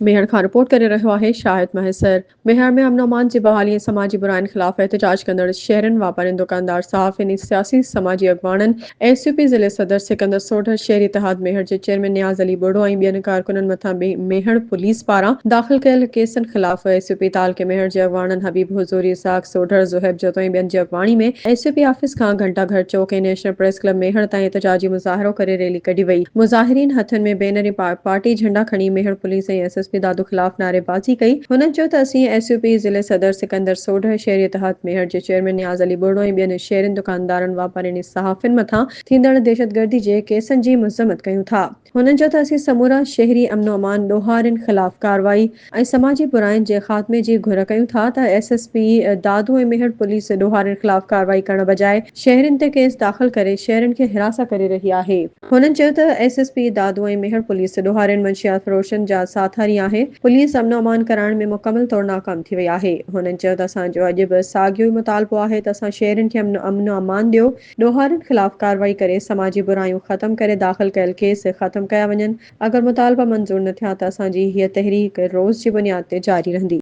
मेहर खां रिपोर्ट करे रहियो आहे शाहिद महसर। मेहर में अमन अमान जी बहाली ऐं समाजी बुराइनि ख़िलाफ़ एहतजाज कंदड़ शहरनि वापारियुनि दुकानदार सहाफ़ियुनि सियासी समाजी अॻवाननि एसयूपी ज़िले सदर सिकंदर सोढर शहरी इतिहाद मेहर जे चेयरमैन नियाज़ अली बुढ़ो ऐं ॿियनि कारकुननि मथां मेहर पुलिस पारां दाख़िल कयल केसनि ख़िलाफ़ एसयूपी ताल के मेहर जे अॻवाननि हबीब हुज़ूरी इसाक सोढर ज़ुहैब जतो ऐं ॿियनि जी अॻवानी में एसयूपी ऑफिस खां घंटाघर चौक ऐं नेशनल प्रेस क्लब मेहर ताईं एहतजाजी मुज़ाहिरो करे रैली कढी वई। मुज़ाहिरीन हथनि में बैनर पार्टी झंडा खणी मेहर पुलिस ऐं एसएसपी दादू ख़िलाफ़ नारेबाज़ी कई। हुननि चयो त असीं एसयूपी ज़िले सदर सिकंदर सोढर शहरी इतिहाद मेहर जे चेयरमैन नियाज़ अली बुढ़ो ऐं ॿियनि शहरनि दुकानदारनि वापारियुनि सहाफ़ियुनि मथां थींदड़ दहशतगर्दी जे केसनि जी मज़म्मत कयूं था। हुननि चयो त असीं समूरा शहरी अमन अमान ॾोहारियुनि ख़िलाफ़ कार्रवाई ऐं समाजी बुराइनि जे ख़ात्मे जी घुर कयूं था त एसएसपी दादू ऐं मेहर पुलिस ॾोहारियुनि ख़िलाफ़ कार्रवाई करण बजाए शहरनि ते केस दाख़िल करे शहरनि खे हिरासत करे रही आहे। हुननि चयो त एसएसपी दादू ऐं मेहर पुलिस ॾोहारियुनि मंशियात फरोशनि जा साथारी आहे। पुलिस अमन अमान कराइण में मुकमल तौर नाकाम थी वई आहे। हुननि चयो त असांजो अॼु बि साॻियो ई मुतालबो आहे त असां शहरनि खे अमन अमान ॾियो, ॾोहारियुनि ख़िलाफ़ कार्रवाई करे समाजी बुरायूं ख़तम करे दाख़िल कयल केस ख़तम कया वञनि। अगर मुतालबा मंज़ूर न थिया त असांजी हीअ तहरीक रोज़ जी बुनियाद ते जारी रहंदी।